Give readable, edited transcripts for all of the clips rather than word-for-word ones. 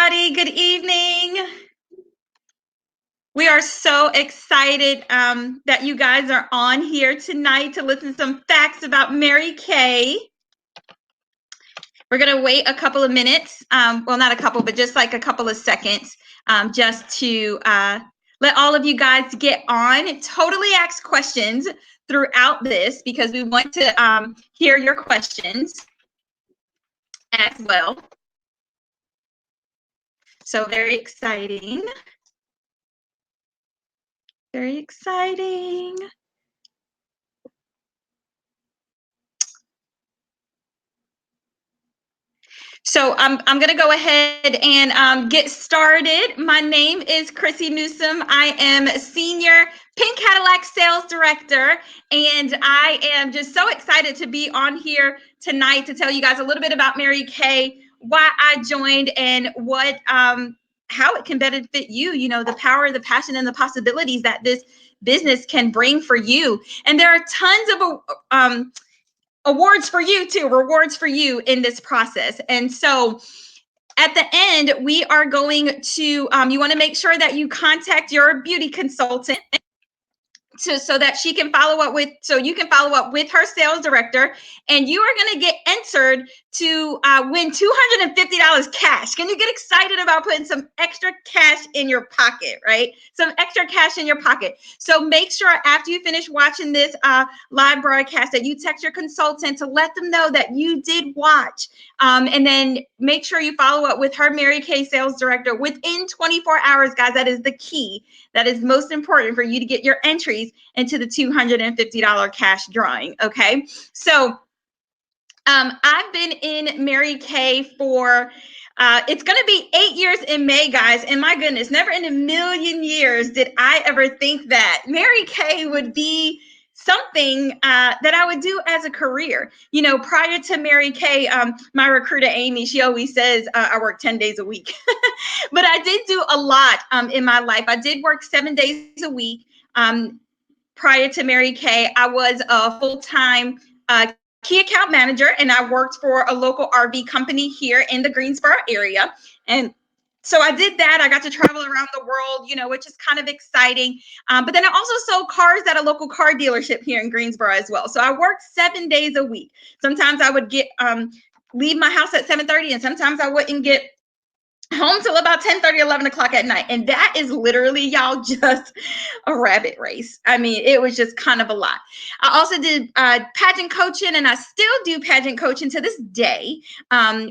everybody. Good evening. We are so excited that you guys are on here tonight to listen to some facts about Mary Kay. We're going to wait a couple of minutes. Well, not a couple, but just like a couple of seconds just to let all of you guys get on and totally ask questions throughout this because we want to hear your questions as well. So very exciting. Very exciting. So I'm going to go ahead and get started. My name is Chrissy Newsom. I am Senior Pink Cadillac Sales Director, and I am just so excited to be on here tonight to tell you guys a little bit about Mary Kay, why I joined, and what how it can benefit you. You know, the power, the passion, and the possibilities that this business can bring for you. And there are tons of awards for you too, rewards for you in this process. And so at the end, we are going to, you want to make sure that you contact your beauty consultant so that she can follow up with, so you can follow up with her sales director, and you are going to get entered to win $250 cash. Can you get excited about putting some extra cash in your pocket, right? Some extra cash in your pocket. So make sure after you finish watching this live broadcast that you text your consultant to let them know that you did watch. And then make sure you follow up with her Mary Kay sales director within 24 hours, guys. That is the key. That is most important for you to get your entries into the $250 cash drawing. Okay. So I've been in Mary Kay for it's going to be 8 years in May, guys. And my goodness, never in a million years did I ever think that Mary Kay would be something that I would do as a career. You know, prior to Mary Kay, my recruiter, Amy, she always says I work 10 days a week. But I did do a lot in my life. I did work 7 days a week. Prior to Mary Kay, I was a full-time key account manager, and I worked for a local RV company here in the Greensboro area. And so I did that. I got to travel around the world, you know, which is kind of exciting. But then I also sold cars at a local car dealership here in Greensboro as well. So I worked 7 days a week. Sometimes I would get leave my house at 7:30, and sometimes I wouldn't get home till about 10:30, 11 o'clock at night. And that is literally, y'all, just a rabbit race. I mean, it was just kind of a lot. I also did pageant coaching, and I still do pageant coaching to this day,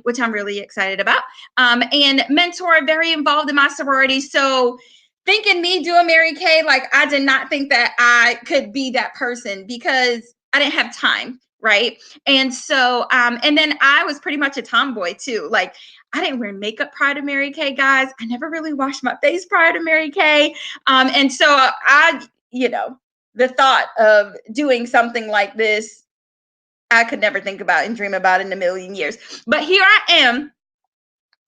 which I'm really excited about. And mentor, very involved in my sorority. So thinking me doing Mary Kay, like I did not think that I could be that person because I didn't have time. Right. And so, and then I was pretty much a tomboy too. Like I didn't wear makeup prior to Mary Kay, guys. I never really washed my face prior to Mary Kay. And so I, you know, the thought of doing something like this, I could never think about and dream about in a million years. But here I am,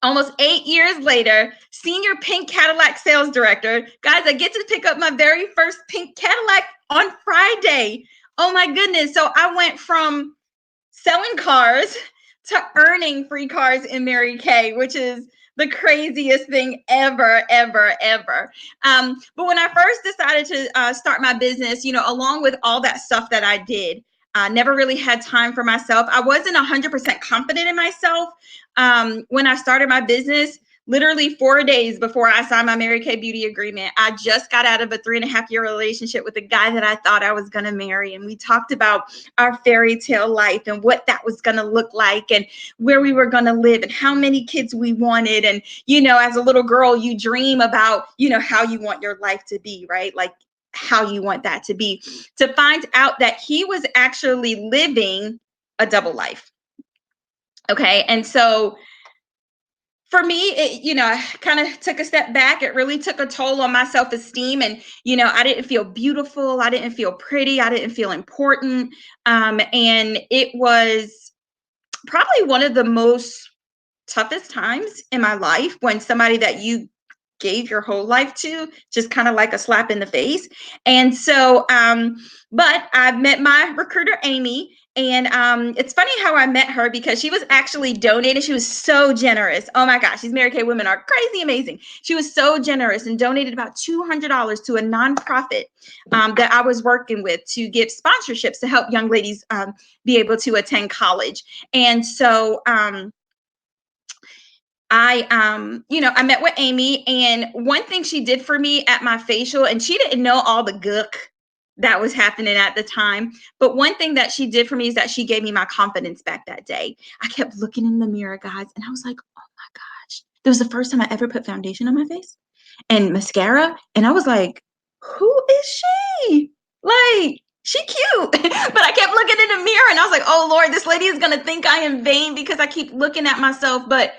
almost 8 years later, senior pink Cadillac sales director. Guys, I get to pick up my very first pink Cadillac on Friday. Oh my goodness. So I went from selling cars to earning free cars in Mary Kay, which is the craziest thing ever, ever, ever. But when I first decided to start my business, you know, along with all that stuff that I did, I never really had time for myself. I wasn't 100% confident in myself when I started my business. Literally 4 days before I signed my Mary Kay beauty agreement, I just got out of a 3.5-year relationship with a guy that I thought I was going to marry. And we talked about our fairy tale life and what that was going to look like and where we were going to live and how many kids we wanted. And, you know, as a little girl, you dream about, you know, how you want your life to be, right? Like how you want that to be. To find out that he was actually living a double life. Okay. And so for me, it, you know, I kind of took a step back. It really took a toll on my self-esteem. And, you know, I didn't feel beautiful. I didn't feel pretty. I didn't feel important. And it was probably one of the most toughest times in my life when somebody that you gave your whole life to just kind of like a slap in the face. And so, but I met my recruiter, Amy, And it's funny how I met her because she was actually donating. She was so generous. Oh my gosh, these Mary Kay women are crazy amazing. She was so generous and donated about $200 to a nonprofit that I was working with to give sponsorships to help young ladies be able to attend college. And so I met with Amy, and one thing she did for me at my facial, and she didn't know all the gook that was happening at the time, but one thing that she did for me is that she gave me my confidence back that day. I kept looking in the mirror, guys, and I was like, oh my gosh. That was the first time I ever put foundation on my face and mascara, and I was like, who is she? Like, she cute. But I kept looking in the mirror and I was like, oh Lord, this lady is gonna think I am vain because I keep looking at myself. But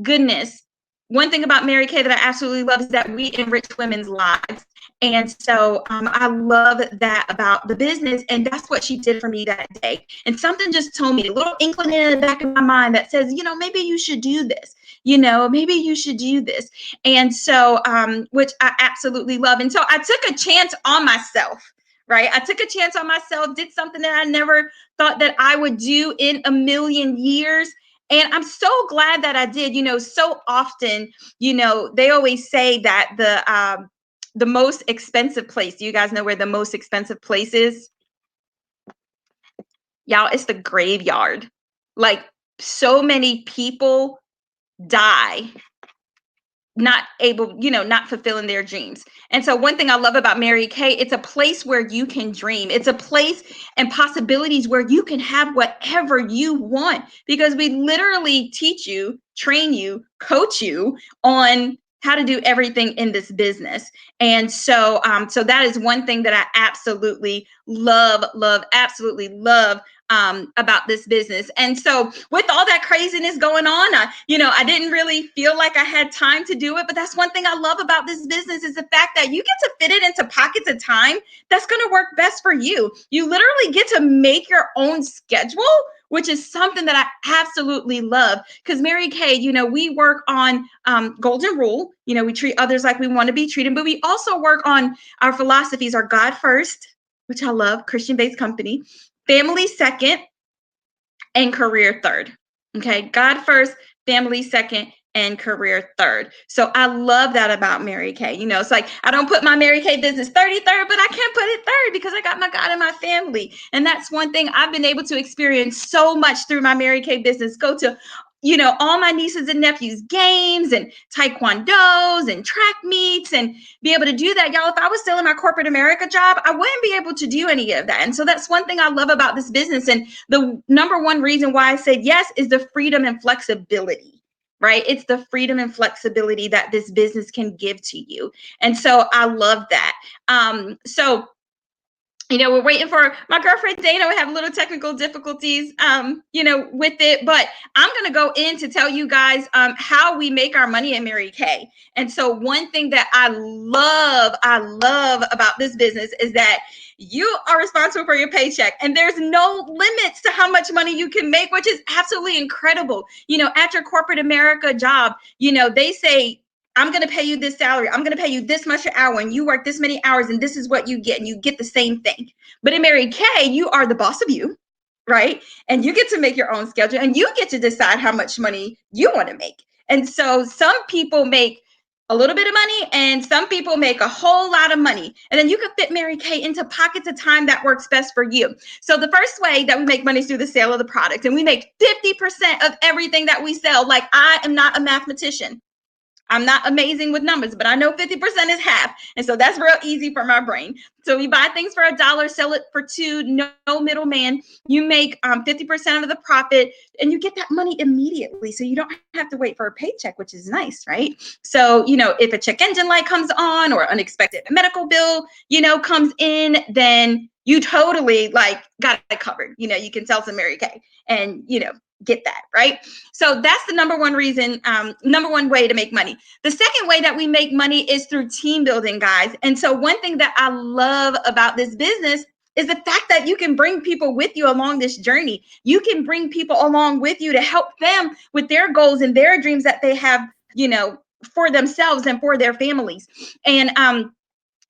goodness, one thing about Mary Kay that I absolutely love is that we enrich women's lives. And so I love that about the business. And that's what she did for me that day. And something just told me, a little inkling in the back of my mind that says, maybe you should do this. Maybe you should do this. And so, which I absolutely love. And so I took a chance on myself, right? I took a chance on myself, did something that I never thought that I would do in a million years. And I'm so glad that I did. So often, they always say that the most expensive place, do you guys know where the most expensive place is? Y'all, it's the graveyard. Like, so many people die not able, not fulfilling their dreams. And so one thing I love about Mary Kay, it's a place where you can dream. It's a place and possibilities where you can have whatever you want, because we literally teach you, train you, coach you on how to do everything in this business. And so so that is one thing that I absolutely love, absolutely love about this business. And so with all that craziness going on, I didn't really feel like I had time to do it. But that's one thing I love about this business is the fact that you get to fit it into pockets of time that's going to work best for you. You literally get to make your own schedule, which is something that I absolutely love. Because Mary Kay, we work on golden rule. We treat others like we want to be treated, but we also work on our philosophies are God first, which I love, Christian-based company, family second, and career third. Okay, God first, family second, and career third. So I love that about Mary Kay. It's like I don't put my Mary Kay business 33rd, but I can't put it third because I got my God and my family. And that's one thing I've been able to experience so much through my Mary Kay business. Go to all my nieces and nephews' games and taekwondos and track meets and be able to do that. Y'all, if I was still in my corporate America job, I wouldn't be able to do any of that. And so that's one thing I love about this business. And the number one reason why I said yes is the freedom and flexibility, right? It's the freedom and flexibility that this business can give to you. And so I love that. We're waiting for my girlfriend Dana. We have a little technical difficulties, with it, but I'm going to go in to tell you guys how we make our money at Mary Kay. And so one thing that I love about this business is that you are responsible for your paycheck, and there's no limits to how much money you can make, which is absolutely incredible. At your corporate America job, they say, I'm going to pay you this salary. I'm going to pay you this much an hour, and you work this many hours, and this is what you get, and you get the same thing. But in Mary Kay, you are the boss of you, right? And you get to make your own schedule, and you get to decide how much money you want to make. And so some people make a little bit of money, and some people make a whole lot of money. And then you can fit Mary Kay into pockets of time that works best for you. So the first way that we make money is through the sale of the product, and we make 50% of everything that we sell. Like, I am not a mathematician. I'm not amazing with numbers, but I know 50% is half. And so that's real easy for my brain. So you buy things for $1, sell it for $2, no middleman. You make 50% of the profit, and you get that money immediately. So you don't have to wait for a paycheck, which is nice, right? So, if a check engine light comes on or unexpected medical bill, comes in, then you totally got it covered. You can sell some Mary Kay and, get that, right? So that's the number one reason, number one way to make money. The second way that we make money is through team building, guys. And so one thing that I love about this business is the fact that you can bring people with you along this journey. You can bring people along with you to help them with their goals and their dreams that they have, for themselves and for their families. And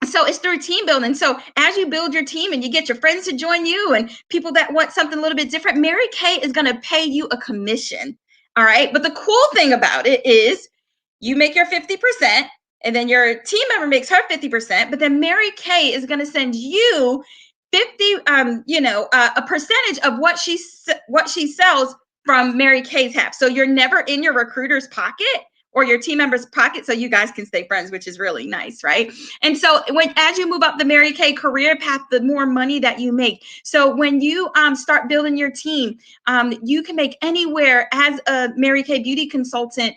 So it's through team building. So as you build your team and you get your friends to join you and people that want something a little bit different, Mary Kay is going to pay you a commission. All right. But the cool thing about it is you make your 50%, and then your team member makes her 50%, but then Mary Kay is going to send you 50, a percentage of what she sells from Mary Kay's half. So you're never in your recruiter's pocket or your team member's pocket, so you guys can stay friends, which is really nice, right? And so as you move up the Mary Kay career path, the more money that you make. So when you start building your team, you can make anywhere as a Mary Kay beauty consultant.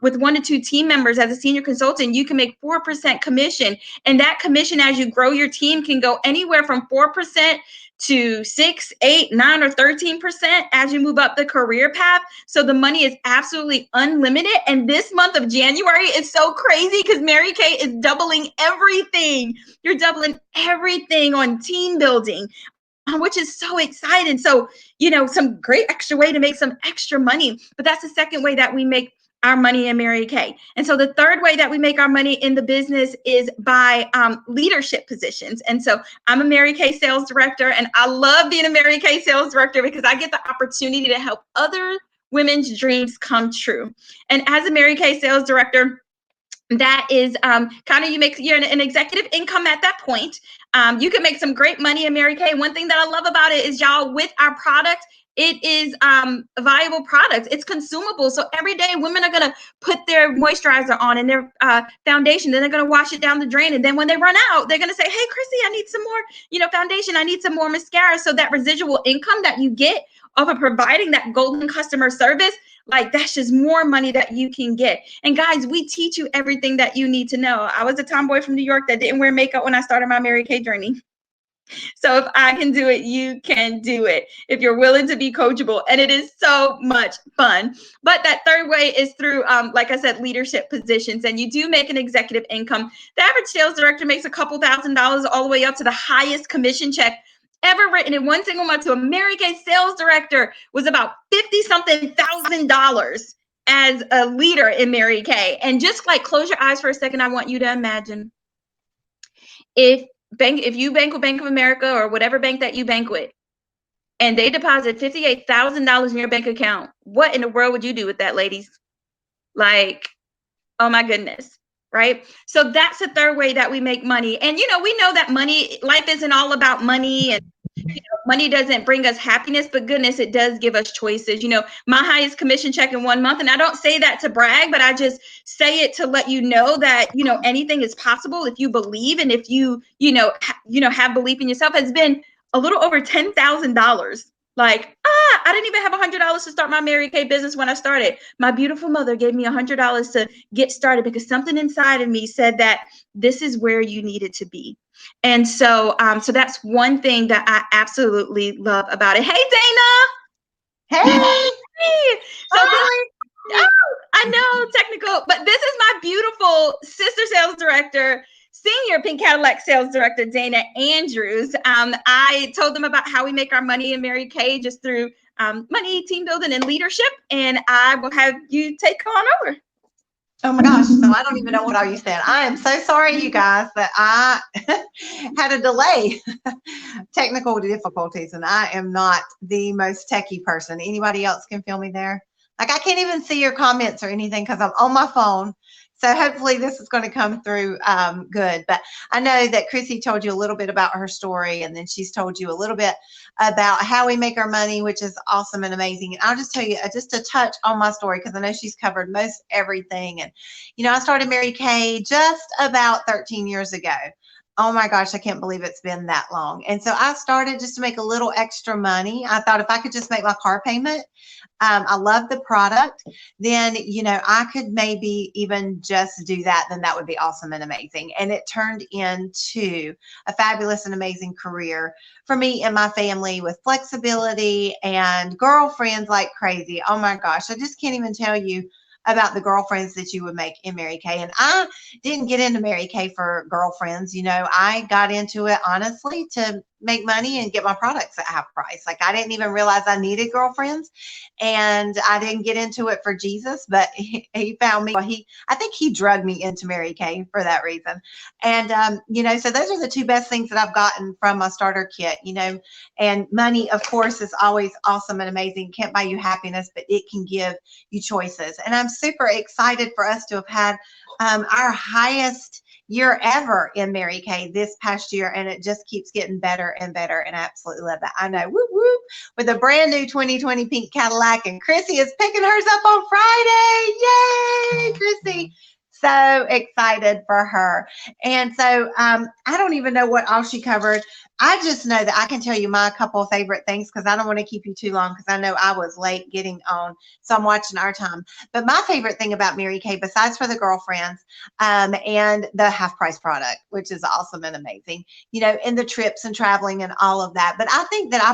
With 1 to 2 team members as a senior consultant, you can make 4% commission. And that commission, as you grow your team, can go anywhere from 4% to 6, 8, 9, or 13% as you move up the career path. So the money is absolutely unlimited. And this month of January is so crazy because Mary Kay is doubling everything. You're doubling everything on team building, which is so exciting. So, some great extra way to make some extra money. But that's the second way that we make our money in Mary Kay. And so the third way that we make our money in the business is by leadership positions. And so I'm a Mary Kay sales director, and I love being a Mary Kay sales director because I get the opportunity to help other women's dreams come true. And as a Mary Kay sales director, that is kind of you're an executive income at that point. You can make some great money in Mary Kay. One thing that I love about it is, y'all, with our product, it is a valuable product. It's consumable. So every day women are going to put their moisturizer on and their foundation. Then they're going to wash it down the drain. And then when they run out, they're going to say, hey, Chrissy, I need some more, foundation. I need some more mascara. So that residual income that you get off of providing that golden customer service, like that's just more money that you can get. And guys, we teach you everything that you need to know. I was a tomboy from New York that didn't wear makeup when I started my Mary Kay journey. So if I can do it, you can do it if you're willing to be coachable. And it is so much fun. But that third way is through, like I said, leadership positions. And you do make an executive income. The average sales director makes a couple $1,000s all the way up to the highest commission check ever written in one single month. So a Mary Kay sales director was about 50-something $1,000 as a leader in Mary Kay. And just like close your eyes for a second, I want you to imagine if you bank with Bank of America or whatever bank that you bank with, and they deposit $58,000 in your bank account, what in the world would you do with that, ladies? Like, oh my goodness, right? So that's the third way that we make money. And we know that life isn't all about money, and money doesn't bring us happiness, but goodness, it does give us choices. My highest commission check in 1 month, and I don't say that to brag, but I just say it to let you know that, anything is possible if you believe, and if you, have belief in yourself, has been a little over $10,000. Like, I didn't even have $100 to start my Mary Kay business when I started. My beautiful mother gave me $100 to get started because something inside of me said that this is where you needed to be. And so that's one thing that I absolutely love about it. Hey, Dana. Hey. So I know, technical, but this is my beautiful sister sales director, senior Pink Cadillac sales director, Dana Andrews. I told them about how we make our money in Mary Kay just through money, team building, and leadership. And I will have you take on over. Oh my gosh. So I don't even know what all you said. I am so sorry, you guys, that I had a delay, technical difficulties, and I am not the most techie person. Anybody else can feel me there? Like, I can't even see your comments or anything because I'm on my phone. So hopefully this is going to come through good. But I know that Chrissy told you a little bit about her story, and then she's told you a little bit about how we make our money, which is awesome and amazing. And I'll just tell you just a touch on my story because I know she's covered most everything. And, I started Mary Kay just about 13 years ago. Oh my gosh, I can't believe it's been that long. And so I started just to make a little extra money. I thought if I could just make my car payment, I love the product, then, I could maybe even just do that. Then that would be awesome and amazing. And it turned into a fabulous and amazing career for me and my family with flexibility and girlfriends like crazy. Oh my gosh, I just can't even tell you about the girlfriends that you would make in Mary Kay. And I didn't get into Mary Kay for girlfriends. I got into it honestly to make money and get my products at half price. Like I didn't even realize I needed girlfriends, and I didn't get into it for Jesus, but he found me. Well, I think he drugged me into Mary Kay for that reason. And so those are the two best things that I've gotten from my starter kit. And money, of course, is always awesome and amazing. Can't buy you happiness, but it can give you choices. And I'm super excited for us to have had our highest year ever in Mary Kay this past year, and it just keeps getting better and better, and I absolutely love that. I know, whoop whoop, with a brand new 2020 pink Cadillac, and Chrissy is picking hers up on Friday. Yay, Chrissy! So excited for her. And so I don't even know what all she covered. I just know that I can tell you my couple of favorite things, because I don't want to keep you too long, because I know I was late getting on, so I'm watching our time. But my favorite thing about Mary Kay, besides for the girlfriends and the half price product, which is awesome and amazing, and the trips and traveling and all of that. But I think that I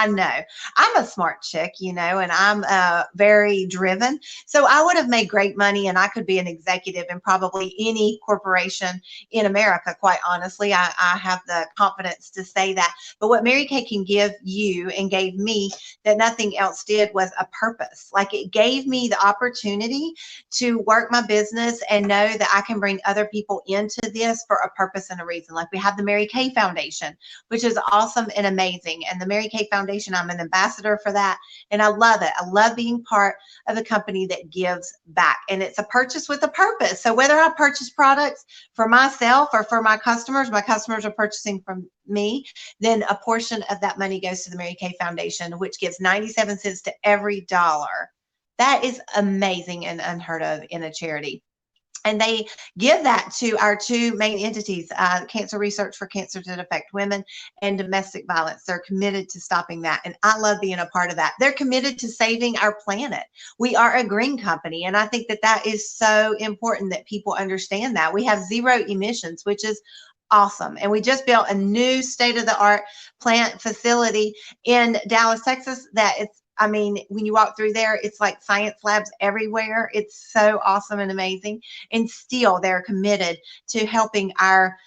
know I'm a smart chick, and I'm very driven. So I would have made great money, and I could be an executive in probably any corporation in America, quite honestly. I have the confidence to say that. But what Mary Kay can give you and gave me that nothing else did was a purpose. Like it gave me the opportunity to work my business and know that I can bring other people into this for a purpose and a reason. Like we have the Mary Kay Foundation, which is awesome and amazing. And the Mary Kay Foundation, I'm an ambassador for that. And I love it. I love being part of a company that gives back. And it's a purchase with a purpose. So whether I purchase products for myself or for my customers are purchasing from me, then a portion of that money goes to the Mary Kay Foundation, which gives 97 cents to every dollar. That is amazing and unheard of in a charity. And they give that to our two main entities, Cancer Research for Cancers That Affect Women and Domestic Violence. They're committed to stopping that. And I love being a part of that. They're committed to saving our planet. We are a green company. And I think that that is so important that people understand that. We have zero emissions, which is awesome. And we just built a new state-of-the-art plant facility in Dallas, Texas, when you walk through there, it's like science labs everywhere. It's so awesome and amazing. And still they're committed to helping our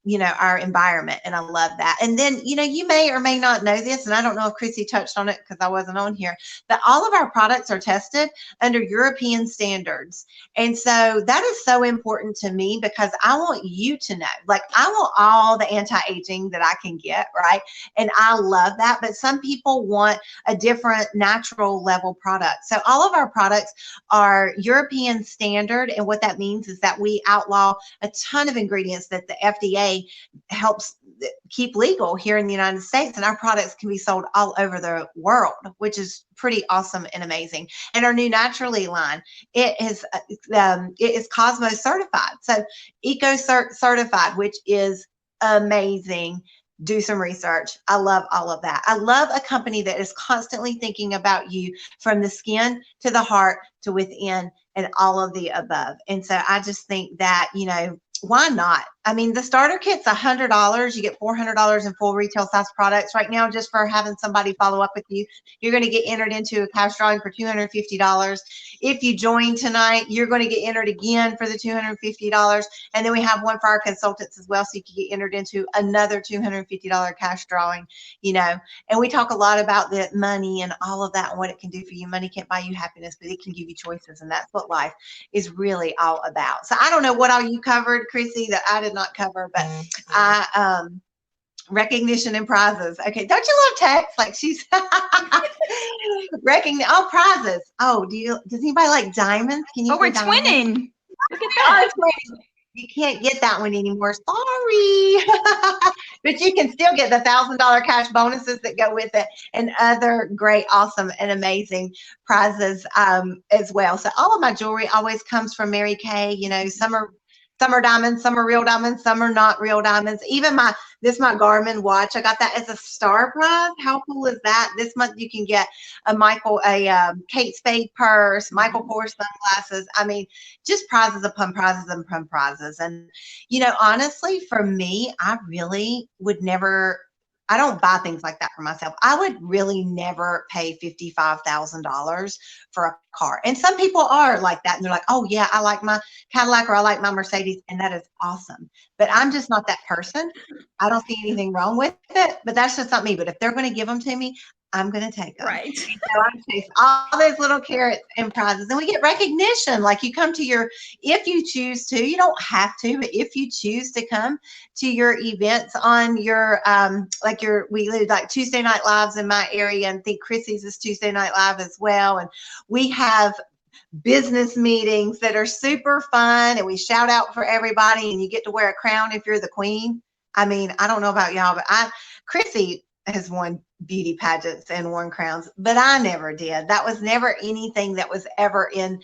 environment. And I love that. And then, you may or may not know this, and I don't know if Chrissy touched on it because I wasn't on here, but all of our products are tested under European standards. And so that is so important to me, because I want you to know, like I want all the anti-aging that I can get, right? And I love that. But some people want a different natural level product. So all of our products are European standard. And what that means is that we outlaw a ton of ingredients that the FDA helps keep legal here in the United States, and our products can be sold all over the world, which is pretty awesome and amazing. And our new Naturally line, it is Cosmos certified, so Eco certified, which is amazing. Do some research. I love all of that. I love a company that is constantly thinking about you, from the skin to the heart to within and all of the above. And so I just think that, why not? I mean, the starter kit's $100. You get $400 in full retail size products right now, just for having somebody follow up with you. You're going to get entered into a cash drawing for $250. If you join tonight, you're going to get entered again for the $250. And then we have one for our consultants as well, so you can get entered into another $250 cash drawing, And we talk a lot about the money and all of that and what it can do for you. Money can't buy you happiness, but it can give you choices. And that's what life is really all about. So I don't know what all you covered, Chrissy, that I did not cover, but recognition and prizes. Okay, don't you love text? Like she's prizes. Oh, does anybody like diamonds? Can you? Oh, we're twinning. Look at that. You can't get that one anymore. Sorry. But you can still get the $1,000 cash bonuses that go with it, and other great, awesome, and amazing prizes as well. So all of my jewelry always comes from Mary Kay. Some are diamonds, some are real diamonds, some are not real diamonds. Even my Garmin watch, I got that as a star prize. How cool is that? This month you can get a Kate Spade purse, Michael Kors sunglasses. I mean, just prizes upon prizes upon prizes. And honestly, for me, I really would never. I don't buy things like that for myself. I would really never pay $55,000 for a car. And some people are like that. And they're like, oh, yeah, I like my Cadillac or I like my Mercedes. And that is awesome. But I'm just not that person. I don't see anything wrong with it. But that's just not me. But if they're going to give them to me, I'm going to take them. Right. And so I chase all those little carrots and prizes. And we get recognition. Like you come to your, if you choose to, you don't have to, but if you choose to come to your events on your, we do like Tuesday Night Lives in my area, and think Chrissy's is Tuesday Night Live as well. And we have business meetings that are super fun, and we shout out for everybody, and you get to wear a crown if you're the queen. I mean, I don't know about y'all, but Chrissy has won beauty pageants and won crowns, but I never did. That was never anything that was ever in,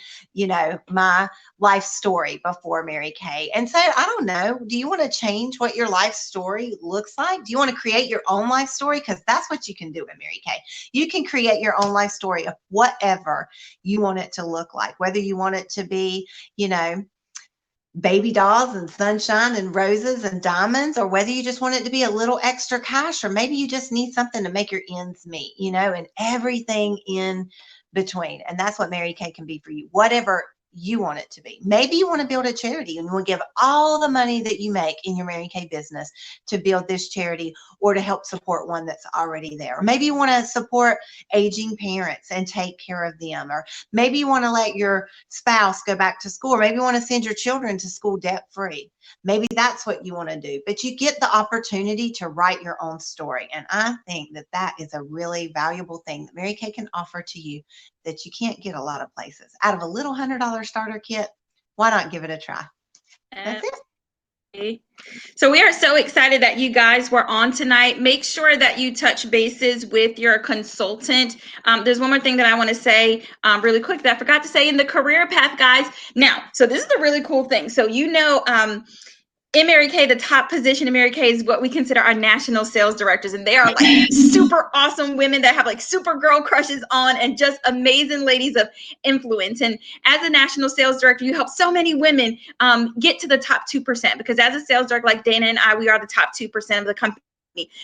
my life story before Mary Kay. And so I don't know, do you want to change what your life story looks like? Do you want to create your own life story? Because that's what you can do at Mary Kay. You can create your own life story of whatever you want it to look like, whether you want it to be, baby dolls and sunshine and roses and diamonds, or whether you just want it to be a little extra cash, or maybe you just need something to make your ends meet, and everything in between. And that's what Mary Kay can be for you, whatever you want it to be. Maybe you want to build a charity and you want to give all the money that you make in your Mary Kay business to build this charity or to help support one that's already there. Or maybe you want to support aging parents and take care of them. Or maybe you want to let your spouse go back to school. Or maybe you want to send your children to school debt free. Maybe that's what you want to do, but you get the opportunity to write your own story. And I think that that is a really valuable thing that Mary Kay can offer to you that you can't get a lot of places. Out of a little $100 starter kit, why not give it a try? That's it. So we are so excited that you guys were on tonight. Make sure that you touch bases with your consultant. There's one more thing that I want to say really quick that I forgot to say in the career path, guys. Now, so this is the really cool thing. So, in Mary Kay, the top position in Mary Kay is what we consider our national sales directors. And they are like super awesome women that have like super girl crushes on and just amazing ladies of influence. And as a national sales director, you help so many women get to the top 2%, because as a sales director, like Dana and I, we are the top 2% of the company.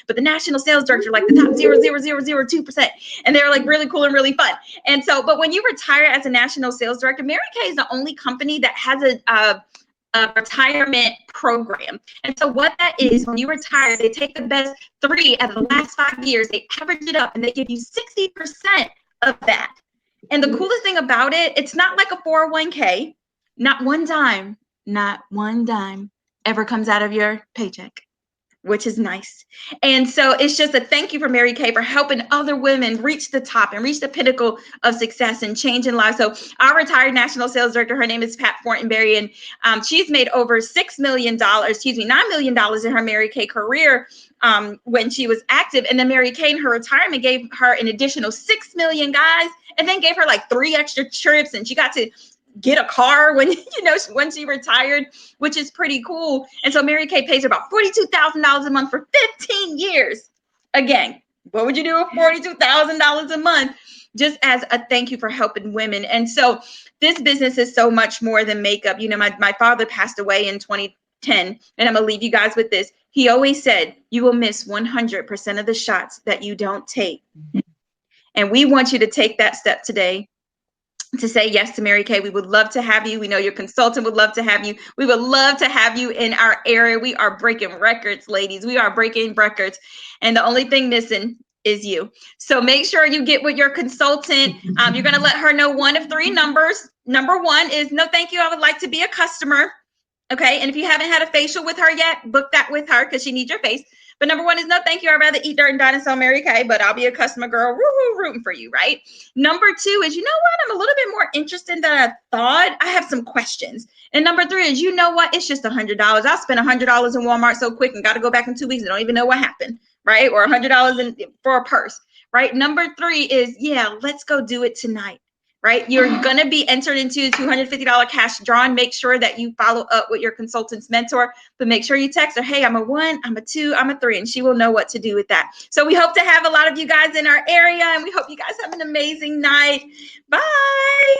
But the national sales director, like the top 0.0002%. And they're like really cool and really fun. And so, but when you retire as a national sales director, Mary Kay is the only company that has a retirement program. And so what that is, when you retire, they take the best 3 out of the last 5 years, they average it up, and they give you 60% of that. And the coolest thing about it, it's not like a 401k. Not one dime ever comes out of your paycheck, which is nice. And so it's just a thank you for Mary Kay for helping other women reach the top and reach the pinnacle of success and changing lives. So our retired national sales director, her name is Pat Fortenberry, and she's made over $9 million in her Mary Kay career when she was active. And then Mary Kay in her retirement gave her an additional $6 million, guys, and then gave her like 3 extra trips, and she got to get a car when she retired, which is pretty cool. And so Mary Kay pays her about $42,000 a month for 15 years. Again, what would you do with $42,000 a month? Just as a thank you for helping women. And so this business is so much more than makeup. My father passed away in 2010, and I'm gonna leave you guys with this. He always said, you will miss 100% of the shots that you don't take. And we want you to take that step today, to say yes to Mary Kay. We would love to have you. We know your consultant would love to have you. We would love to have you in our area. We are breaking records, ladies. We are breaking records. And the only thing missing is you. So make sure you get with your consultant. You're going to let her know one of 3 numbers. Number 1 is, no, thank you, I would like to be a customer. Okay. And if you haven't had a facial with her yet, book that with her, because she needs your face. But number 1 is, no, thank you, I'd rather eat dirt and dine and sell Mary Kay, but I'll be a customer girl, woo-hoo, rooting for you, right? Number 2 is, you know what, I'm a little bit more interested than I thought. I have some questions. And number 3 is, you know what, it's just $100. I spent $100 in Walmart so quick and got to go back in 2 weeks and don't even know what happened, right? Or $100 for a purse, right? Number 3 is, yeah, let's go do it tonight. Right? You're going to be entered into a $250 cash draw. Make sure that you follow up with your consultant's mentor, but make sure you text her, hey, I'm a 1, I'm a 2, I'm a 3, and she will know what to do with that. So we hope to have a lot of you guys in our area, and we hope you guys have an amazing night. Bye.